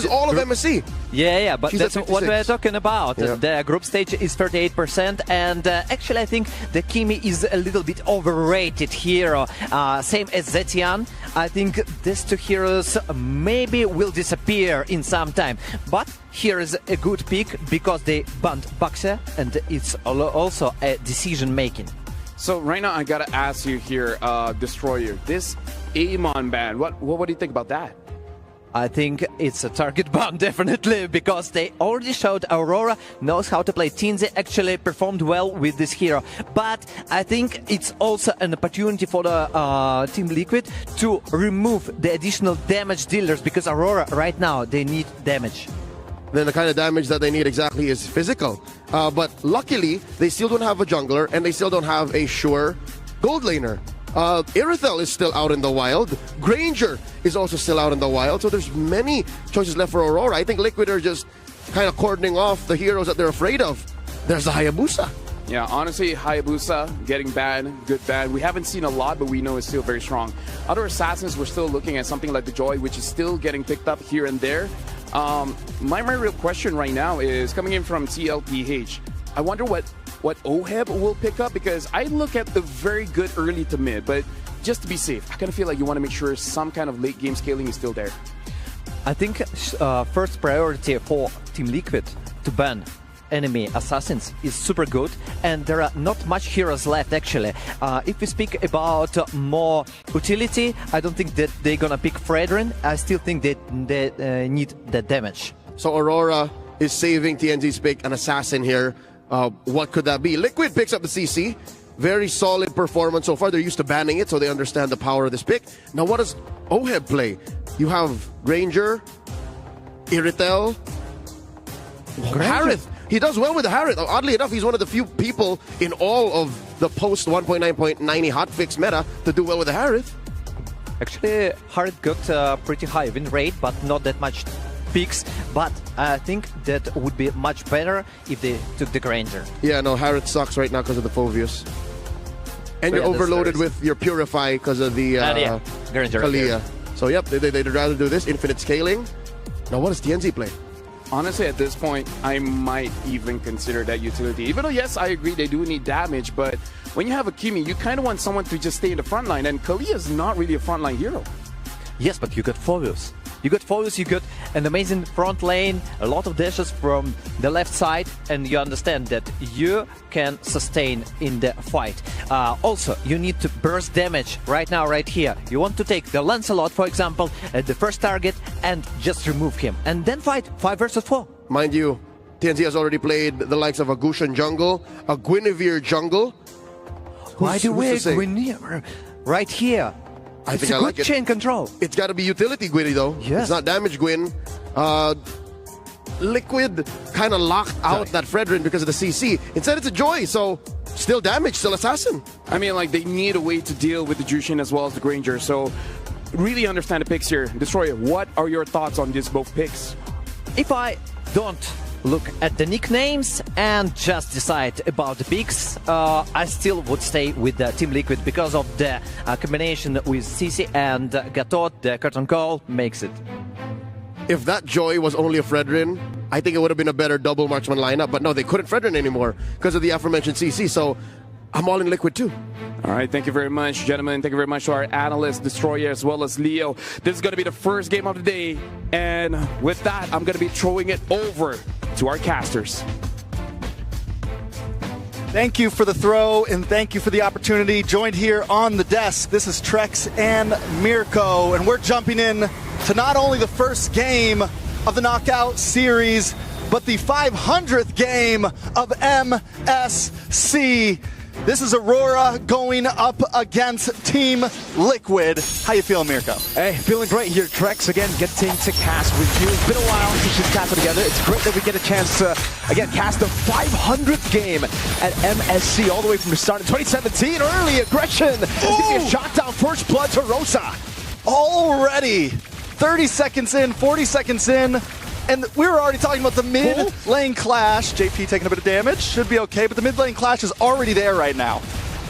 is all of MSC. Yeah, but She's that's at what 56. we're talking about. Yeah. The group stage is 38%, and actually I think the Kimi is a little bit overrated hero. Same as Zetian. I think these two heroes maybe will disappear in some time. But here is a good pick because they banned Baxia, and it's also a decision making. So right now I gotta ask you here, Destroyer, this Amon ban, what do you think about that? I think it's a target ban, definitely, because they already showed Aurora knows how to play. TNZ actually performed well with this hero. But I think it's also an opportunity for the Team Liquid to remove the additional damage dealers, because Aurora right now, they need damage. Then the kind of damage that they need exactly is physical. But luckily, they still don't have a jungler, and they still don't have a sure gold laner. Irithel is still out in the wild. Granger is also still out in the wild. So there's many choices left for Aurora. I think Liquid are just kind of cordoning off the heroes that they're afraid of. There's the Hayabusa. Yeah, honestly, Hayabusa getting banned, good ban. We haven't seen a lot, but we know it's still very strong. Other assassins, we're still looking at something like the Joy, which is still getting picked up here and there. My real question right now is coming in from TLPH. I wonder what OHEB will pick up, because I look at the very good early to mid, but just to be safe, I kind of feel like you want to make sure some kind of late game scaling is still there. I think first priority for Team Liquid to ban enemy assassins is super good, and there are not much heroes left actually. If we speak about more utility, I don't think that they're gonna pick Fredrin. I still think that they need the damage. So Aurora is saving TNZ's pick, an assassin here. What could that be? Liquid picks up the CC. Very solid performance so far. They're used to banning it, so they understand the power of this pick. Now, what does OHEB play? You have Granger, Irithel, Harith. He does well with the Harith. Oddly enough, he's one of the few people in all of the post 1.9.90 hotfix meta to do well with the Harith. Actually, Harith got a pretty high win rate, but not that much picks. But I think that would be much better if they took the Granger. Yeah, no, Harith sucks right now because of the Phoveus. And you're overloaded with your Purify because of the Granger. Kalia. So yep, they'd rather do this. Infinite scaling. Now what does TNZ play? Honestly, at this point, I might even consider that utility. Even though, yes, I agree they do need damage, but when you have a Kimi, you kind of want someone to just stay in the front line, and Kalia is not really a frontline hero. Yes, but you got Phoveus. You got Phoveus, you got an amazing front lane, a lot of dashes from the left side, and you understand that you can sustain in the fight. Also, you need to burst damage right now, right here. You want to take the Lancelot, for example, at the first target and just remove him. And then fight 5 versus 4. Mind you, TNZ has already played the likes of a Gushan jungle, a Guinevere jungle. Why do we Guinevere right here? I It's think a I good like it. chain control. It's got to be utility Gwynny though. Yes. It's not damage Gwyn. Liquid kind of locked out that Fredrin because of the CC. Instead it's a Joy, so still damage, still assassin. I mean, like, they need a way to deal with the Jushin as well as the Granger, so really understand the picks here. Destroyer, what are your thoughts on these both picks? If I don't look at the nicknames and just decide about the picks, I still would stay with the Team Liquid because of the combination with CC and Gatot. The curtain call makes it. If that Joy was only a Fredrin, I think it would have been a better double marksman lineup. But no, they couldn't Fredrin anymore because of the aforementioned CC. So I'm all in Liquid too. All right, thank you very much, gentlemen. Thank you very much to our analyst, Destroyer, as well as Leo. This is going to be the first game of the day. And with that, I'm going to be throwing it over to our casters. Thank you for the throw, and thank you for the opportunity. Joined here on the desk, this is Trex and Mirko, and we're jumping in to not only the first game of the Knockout Series, but the 500th game of MSC. This is Aurora going up against Team Liquid. How you feeling, Mirko? Hey, feeling great here, Trex. Again, getting to cast with you. It's been a while since we've casted together. It's great that we get a chance to, again, cast the 500th game at MSC all the way from the start in 2017. Early aggression. It's going to be a shot down, first blood to Rosa. Already 30 seconds in, 40 seconds in, and we were already talking about the mid lane clash. JP taking a bit of damage, should be okay, but the mid lane clash is already there right now.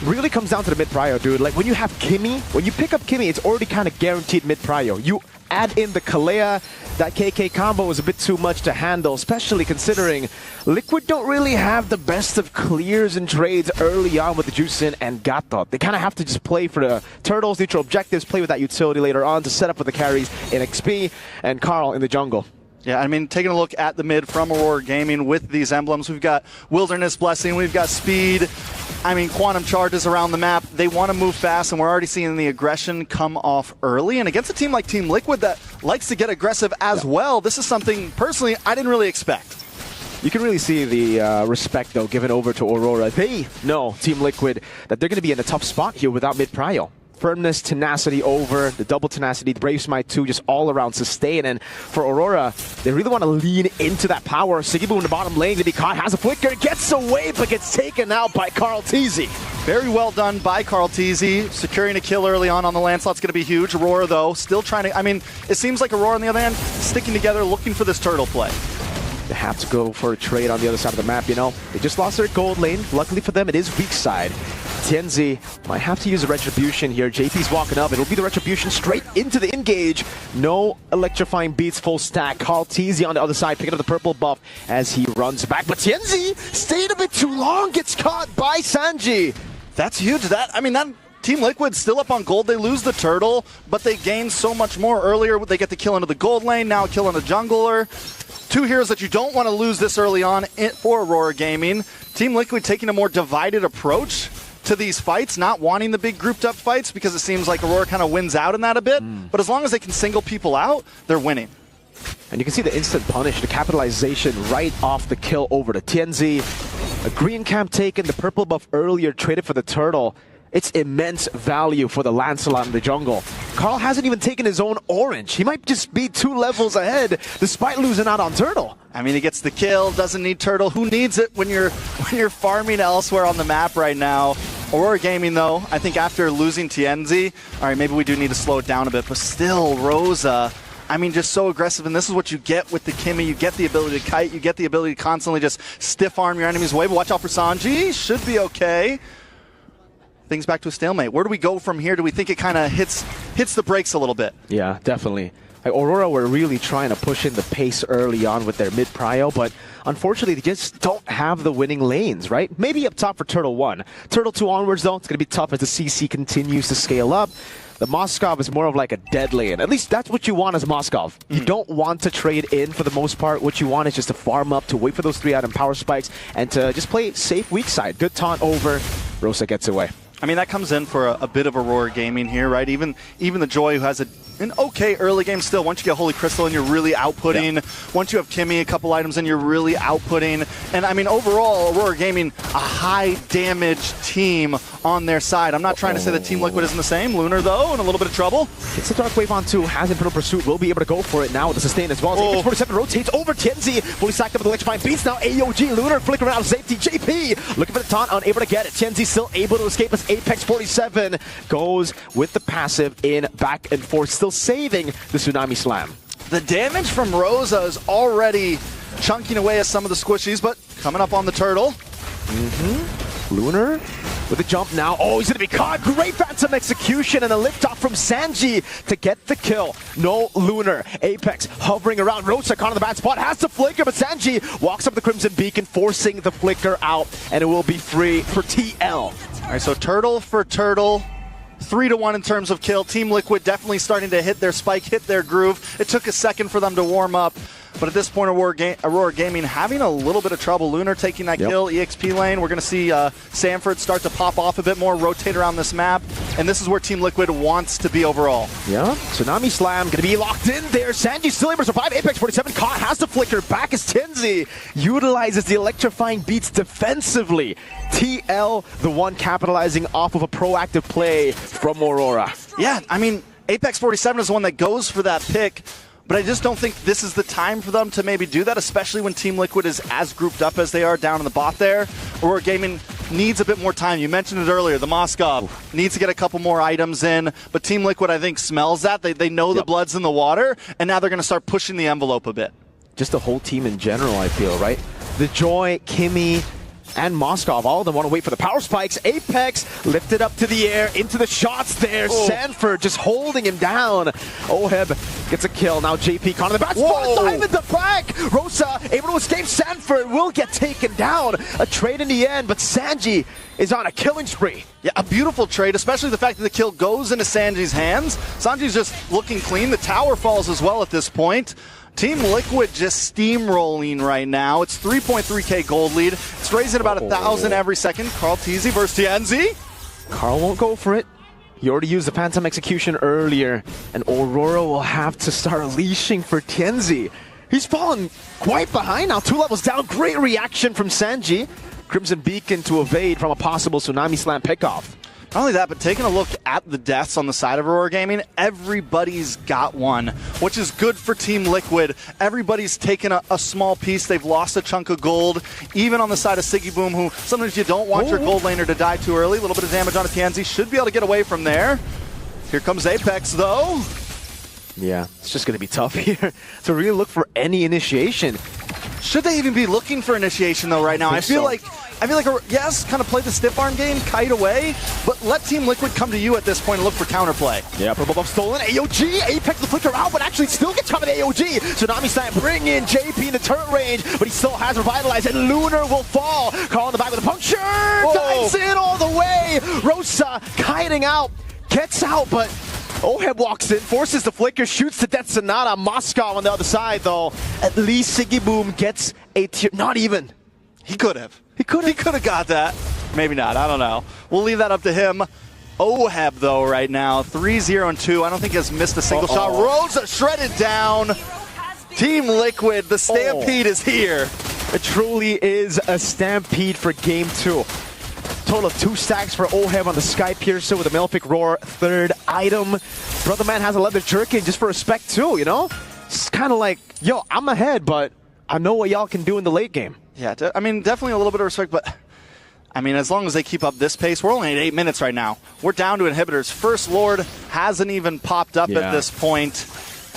really comes down to the mid-prio, dude. Like, when you have Kimmy, when you pick up Kimmy, it's already kind of guaranteed mid-prio. You add in the Kalea, that KK combo is a bit too much to handle, especially considering Liquid don't really have the best of clears and trades early on with the Juicin and Gatot. They kind of have to just play for the turtles, neutral objectives, play with that utility later on to set up with the carries in XP and Carl in the jungle. Yeah, I mean, taking a look at the mid from Aurora Gaming with these emblems, we've got Wilderness Blessing, we've got Speed, I mean, Quantum Charges around the map. They want to move fast, and we're already seeing the aggression come off early. And against a team like Team Liquid that likes to get aggressive as well, this is something, personally, I didn't really expect. You can really see the respect, though, given over to Aurora. They know, Team Liquid, that they're going to be in a tough spot here without mid-prio. Firmness, tenacity over, the double tenacity, the Brave Smite 2, just all around sustain. And for Aurora, they really want to lean into that power. Sigiboo in the bottom lane to be caught, has a flicker, gets away, but gets taken out by Karl'Tez. Very well done by Karl'Tez, securing a kill early on the Lancelot's going to be huge. Aurora, though, still trying to, I mean, it seems like Aurora, on the other hand, sticking together, looking for this turtle play. They have to go for a trade on the other side of the map, you know. They just lost their gold lane. Luckily for them, it is weak side. Tianzi might have to use a Retribution here. JP's walking up. It'll be the Retribution straight into the engage. No electrifying beats, full stack. Karl'Tez on the other side, picking up the purple buff as he runs back. But Tianzi stayed a bit too long, gets caught by Sanji. That's huge. That Team Liquid still up on gold. They lose the turtle, but they gain so much more earlier. They get the kill into the gold lane, now killing the jungler. Two heroes that you don't want to lose this early on for Aurora Gaming. Team Liquid taking a more divided approach to these fights, not wanting the big grouped up fights because it seems like Aurora kind of wins out in that a bit. But as long as they can single people out, they're winning. And you can see the instant punish, the capitalization right off the kill over to Tianzi. A green camp taken, the purple buff earlier traded for the turtle. It's immense value for the Lancelot in the jungle. Carl hasn't even taken his own orange. He might just be 2 levels ahead despite losing out on turtle. I mean, he gets the kill, doesn't need turtle. Who needs it when you're farming elsewhere on the map right now? Aurora Gaming, though, I think after losing Tianzi, all right, maybe we do need to slow it down a bit, but still, Rosa, I mean, just so aggressive, and this is what you get with the Kimmy. You get the ability to kite, you get the ability to constantly just stiff arm your enemy's way, but watch out for Sanji, should be okay. Things back to a stalemate. Where do we go from here? Do we think it kind of hits the brakes a little bit? Yeah, definitely. Like, Aurora were really trying to push in the pace early on with their mid-prio, but unfortunately they just don't have the winning lanes, right? Maybe up top for Turtle 1. Turtle 2 onwards, though, it's going to be tough as the CC continues to scale up. The Moskov is more of like a dead lane. At least that's what you want as Moskov. You don't want to trade in for the most part. What you want is just to farm up, to wait for those 3-item power spikes, and to just play safe weak side. Good taunt over. Rosa gets away. I mean, that comes in for a bit of Aurora Gaming here, right? Even the Joy, who has an okay early game still. Once you get Holy Crystal and you're really outputting. Yeah. Once you have Kimmy, a couple items, and you're really outputting. And I mean, overall, Aurora Gaming, a high damage team on their side. I'm not trying to say that Team Liquid isn't the same. Lunar, though, in a little bit of trouble. It's a Dark Wave on 2. Has Infernal Pursuit. Will be able to go for it now with the sustain as well. Apex 47 rotates over Tianzi. Fully stacked up with Electrifying Beats now. AOG, Lunar flickering out of safety. JP looking for the taunt, unable to get it. Tianzi still able to escape as Apex 47 goes with the passive in back and forth, still saving the Tsunami Slam. The damage from Rosa is already chunking away at some of the squishies, but coming up on the turtle. Lunar with a jump now. Oh, he's going to be caught. Great Phantom execution and a lift off from Sanji to get the kill. No Lunar. Apex hovering around. Rosa caught in the bad spot. Has to flicker, but Sanji walks up the Crimson Beacon, forcing the flicker out, and it will be free for TL. All right, so turtle for turtle. 3-1 in terms of kill. Team Liquid definitely starting to hit their spike, hit their groove. It took a second for them to warm up. But at this point, Aurora Gaming having a little bit of trouble. Lunar taking that kill, EXP lane. We're going to see Sanford start to pop off a bit more, rotate around this map. And this is where Team Liquid wants to be overall. Yeah, Tsunami Slam going to be locked in there. Sanji still able to survive. Apex 47 caught, has to flicker. Back is Tianzi. Utilizes the Electrifying Beats defensively. TL, the one capitalizing off of a proactive play from Aurora. Yeah, I mean, Apex 47 is the one that goes for that pick. But I just don't think this is the time for them to maybe do that, especially when Team Liquid is as grouped up as they are down in the bot there. Aurora Gaming needs a bit more time. You mentioned it earlier. The Moskov needs to get a couple more items in. But Team Liquid, I think, smells that. They know the blood's in the water, and now they're going to start pushing the envelope a bit. Just the whole team in general, I feel, right? The Joy, Kimmy, and Moskov, all of them want to wait for the power spikes. Apex lifted up to the air, into the shots there. Sanford just holding him down. Oheb gets a kill. Now JP caught in the back spot. Dive in the back. Rosa able to escape. Sanford will get taken down. A trade in the end, but Sanji is on a killing spree. Yeah, a beautiful trade, especially the fact that the kill goes into Sanji's hands. Sanji's just looking clean. The tower falls as well at this point. Team Liquid just steamrolling right now. It's 3.3k gold lead. It's raising about 1,000 every second. Carl Teasy versus TNZ. Carl won't go for it. He already used the Phantom Execution earlier, and Aurora will have to start unleashing for Tienzi. He's fallen quite behind now, 2 levels down. Great reaction from Sanji. Crimson Beacon to evade from a possible Tsunami Slam pickoff. Not only that, but taking a look at the deaths on the side of Aurora Gaming, everybody's got one, which is good for Team Liquid. Everybody's taken a small piece. They've lost a chunk of gold, even on the side of Siggy Boom, who sometimes you don't want your gold laner to die too early. A little bit of damage on a Tianzi. Should be able to get away from there. Here comes Apex, though. Yeah, it's just going to be tough here to really look for any initiation. Should they even be looking for initiation, though, right now? I feel like, yes, kind of play the stiff arm game, kite away, but let Team Liquid come to you at this point and look for counterplay. Yeah, purple buff stolen. AOG, Apex the flicker out, but actually still gets caught with AOG. Tsunami Slam bring in JP in the turret range, but he still has Revitalize, and Lunar will fall. Carl in the back with a puncture, dives in all the way. Rosa kiting out, gets out, but Oheb walks in, forces the flicker, shoots to death Sonata. Moskov on the other side, though. At least Siggy Boom gets a tier. Not even. He could have. He could have got that. Maybe not. I don't know. We'll leave that up to him. Oheb, though, right now, 3-0-2. I don't think he has missed a single shot. Rosa shredded down. Team Liquid, the stampede is here. It truly is a stampede for Game 2. Total of 2 stacks for Oheb on the Sky Piercer with a Malefic Roar, 3rd item. Brother Man has a leather jerkin just for respect too, you know? It's kind of like, yo, I'm ahead, but I know what y'all can do in the late game. Yeah, I mean, definitely a little bit of respect, but I mean, as long as they keep up this pace, we're only at 8 minutes right now. We're down to inhibitors. First Lord hasn't even popped up at this point.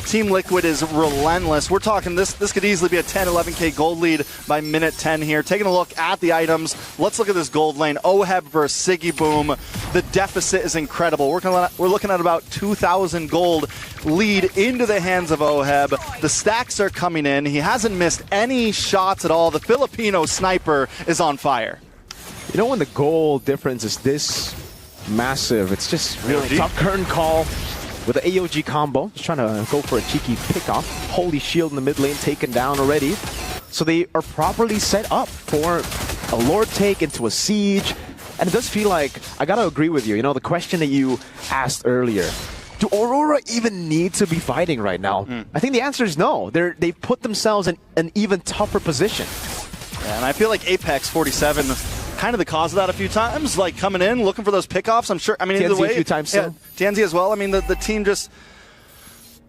Team Liquid is relentless. We're talking this could easily be a 10, 11k gold lead by minute 10 here. Taking a look at the items. Let's look at this gold lane. Oheb versus Siggy Boom. The deficit is incredible. We're looking at about 2,000 gold lead into the hands of Oheb. The stacks are coming in. He hasn't missed any shots at all. The Filipino sniper is on fire. You know when the goal difference is this massive, it's just really tough. Curtain call with the AOG combo, just trying to go for a cheeky pickoff. Holy Shield in the mid lane taken down already. So they are properly set up for a Lord take into a siege. And it does feel like, I gotta agree with you, you know, the question that you asked earlier. Do Aurora even need to be fighting right now? I think the answer is no. They've put themselves in an even tougher position. Yeah, and I feel like Apex 47 kind of the cause of that a few times, like coming in, looking for those pickoffs. I'm sure, I mean, either way. a few times yeah, Tianzi as well. I mean, the team just,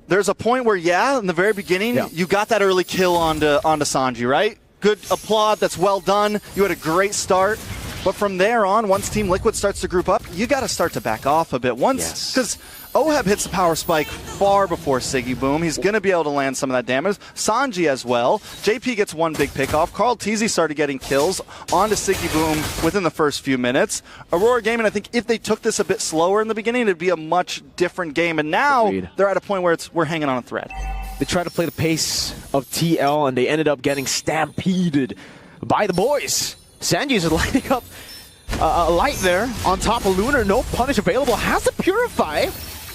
there's a point where, in the very beginning, you got that early kill onto Sanji, right? Good applaud, that's well done. You had a great start. But from there on, once Team Liquid starts to group up, you got to start to back off a bit. Once, because Oheb hits the power spike far before Siggy Boom. He's going to be able to land some of that damage. Sanji as well. JP gets one big pick off. Carl Teasy started getting kills onto Siggy Boom within the first few minutes. Aurora Gaming, I think if they took this a bit slower in the beginning, it'd be a much different game. And now they're at a point where we're hanging on a thread. They tried to play the pace of TL, and they ended up getting stampeded by the boys. Sanji is lighting up a light there on top of Lunar. No punish available. Has to Purify.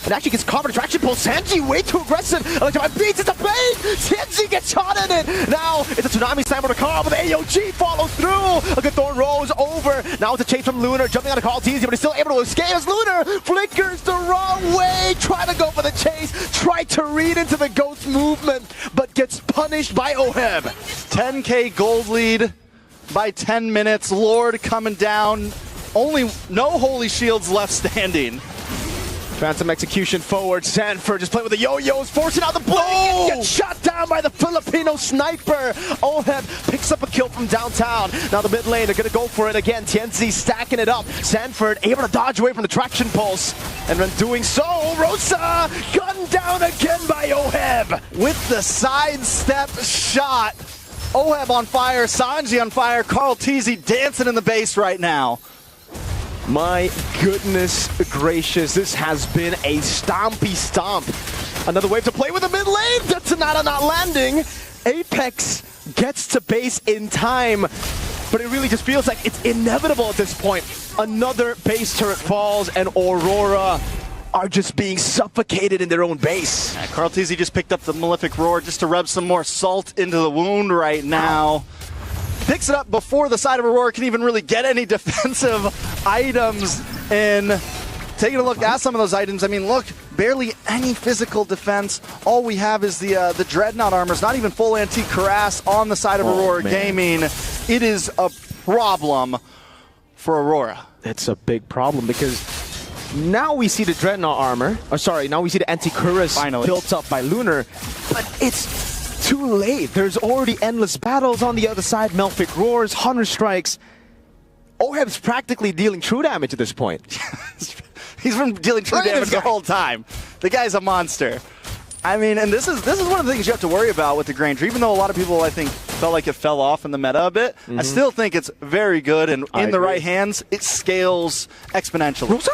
And actually gets caught in traction pull. Sanji way too aggressive. Electrify beats it to bait. Tianzi gets shot in it. Now it's a Tsunami Slam with a Carl, but the AOG follows through. A good Thorn rolls over. Now it's a chase from Lunar. Jumping on a Carl Teasy, but he's still able to escape as Lunar flickers the wrong way. Trying to go for the chase. Tried to read into the Ghost movement, but gets punished by Oheb. 10k gold lead by 10 minutes. Lord coming down. Only no Holy Shields left standing. Phantom Execution forward. Sanford just playing with the yo-yos, forcing out the blink and gets shot down by the Filipino sniper. Oheb picks up a kill from downtown. Now the mid lane, they're going to go for it again. Tianzi stacking it up. Sanford able to dodge away from the traction pulse. And when doing so, Rosa gunned down again by Oheb. With the sidestep shot Oheb on fire, Sanji on fire, Carl Teasy dancing in the base right now. My goodness gracious, this has been a stompy stomp. Another wave to play with the mid lane. Detonata not landing. Apex gets to base in time, but it really just feels like it's inevitable at this point. Another base turret falls, and Aurora are just being suffocated in their own base. Yeah, Carl Teasy just picked up the Malefic Roar just to rub some more salt into the wound right now. Picks it up before the side of Aurora can even really get any defensive items in. Taking a look at some of those items, I mean, look, barely any physical defense. All we have is the Dreadnought armors, not even full antique cuirass on the side of Aurora Gaming. It is a problem for Aurora. It's a big problem because now we see the Dreadnought armor, now we see the anti-cuirass built up by Lunar, but it's too late. There's already endless battles on the other side, Malefic Roars, Hunter Strikes. Oheb's practically dealing true damage at this point. He's been dealing true damage the whole time. The guy's a monster. I mean, and this is one of the things you have to worry about with the Granger. Even though a lot of people, I think, felt like it fell off in the meta a bit, I still think it's very good, and in the right hands, it scales exponentially. Rosa?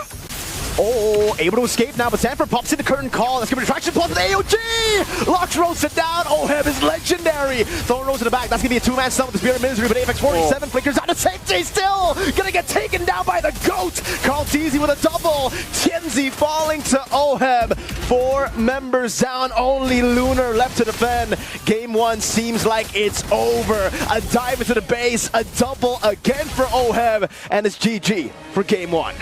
Oh, able to escape now, but Sanford pops in the curtain call. That's going to be traction plus with AOG! Locks Rosa down. Oheb is legendary. Throwing Rosa in the back. That's going to be a two-man stun with the Spirit of Misery, but Apex 47 flickers out of safety still. Going to get taken down by the GOAT. Carl Teasy with a double. Tienzi falling to Oheb. 4 members down. Only Lunar left to defend. Game 1 seems like it's over. A dive into the base. A double again for Oheb. And it's GG for Game 1.